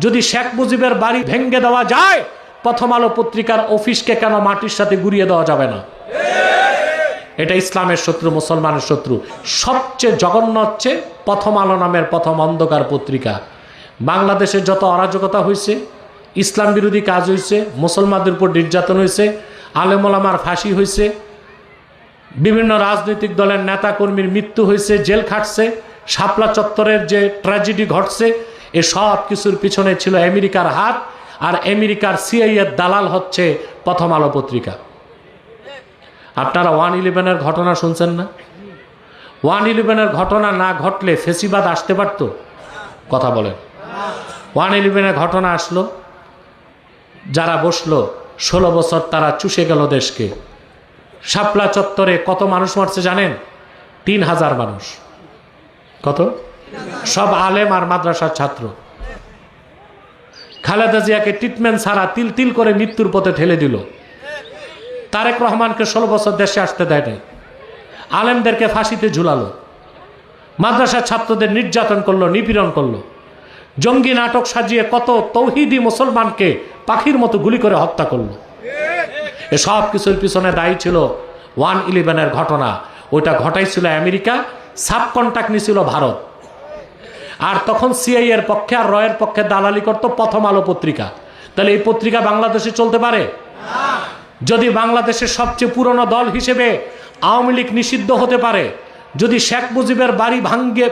যদি শেখ মুজিবের বাড়ি ভেঙে দেওয়া যায়, প্রথম আলো পত্রিকার অফিসকে কেন মাটির সাথে গুড়িয়ে দেওয়া যাবে না? এটা ইসলামের শত্রু, মুসলমানের শত্রু। সবচেয়ে জঘন্য হচ্ছে প্রথম আলো নামের প্রথম অন্ধকার পত্রিকা। বাংলাদেশে যত অরাজকতা হয়েছে, ইসলাম বিরোধী কাজ হয়েছে, মুসলমানদের উপর নির্যাতন হয়েছে, আলেম ওলামার ফাঁসি হয়েছে, বিভিন্ন রাজনৈতিক দলের নেতা কর্মীর মৃত্যু হয়েছে, জেল খাটছে, শাপলা চত্বরের যে ট্র্যাজেডি ঘটছে, এ সব কিছুর পিছনে ছিল আমেরিকার হাত। আর আমেরিকার সিআইএর দালাল হচ্ছে প্রথম আলো পত্রিকা। আপনারা 1/11-এর ঘটনা শুনছেন না? 1/11-এর ঘটনা না ঘটলে ফেসিবাদ আসতে পারত? কথা বলেন। 1/11-এর ঘটনা আসলো, যারা বসলো 16 বছর তারা চুষে গেল দেশকে। শাপলা চত্বরে কত মানুষ মারছে জানেন? 3000 মানুষ। কত? সব আলেম আর মাদ্রাসার ছাত্র। খালেদা জিয়াকে ট্রিটমেন্ট ছাড়া তিল তিল করে মৃত্যুর পথে ঠেলে দিল। তারেক রহমানকে 16 বছর দেশে আসতে দেয় নাই। আলেমদেরকে ফাঁসিতে ঝুলালো, মাদ্রাসার ছাত্রদের নির্যাতন করলো, নিপীড়ন করলো, জঙ্গি নাটক সাজিয়ে কত তৌহিদি মুসলমানকে পাখির মতো গুলি করে হত্যা করলো। এসব কিছুর পিছনে দায়ী ছিল 1/11-এর ঘটনা। ওইটা ঘটাইছিল আমেরিকা, সাব কন্ট্রাক্ট নিছিল ভারত। আর তখন সিআইএর পক্ষে আর রয়ের পক্ষে দালালি করত প্রথম আলো পত্রিকা। তাহলে এই পত্রিকা বাংলাদেশে চলতে পারে? যদি বাংলাদেশের সবচেয়ে পুরনো দল হিসেবে আওয়ামী লীগ নিষিদ্ধ হতে পারে, যদি শেখ মুজিবের বাড়ি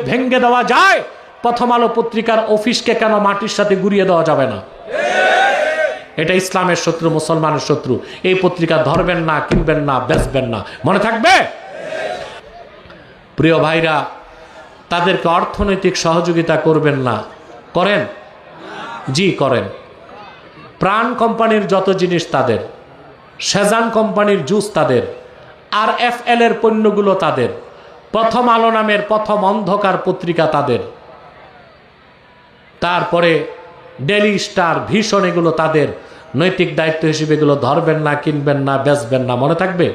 ভেঙে দেওয়া যায়, প্রথম আলো পত্রিকার অফিসকে কেন মাটির সাথে গুড়িয়ে দেওয়া যাবে না? এটা ইসলামের শত্রু, মুসলমানের শত্রু। এই পত্রিকা ধরবেন না, কিনবেন না, বেচবেন না, মনে থাকবে? প্রিয় ভাইরা, তাদেরকে অর্থনৈতিক সহযোগিতা করবেন না। করেন? জি করেন। প্রাণ কোম্পানির যত জিনিস তাদের, সেজান কোম্পানির জুস তাদের, আর এফএল এর পণ্যগুলো তাদের, প্রথম আলো নামের প্রথম অন্ধকার পত্রিকা তাদের, তারপরে ডেলি স্টার, ভিশন, এগুলো তাদের। নৈতিক দায়িত্ব হিসেবে এগুলো ধরবেন না, কিনবেন না, বেচবেন না, মনে থাকবে?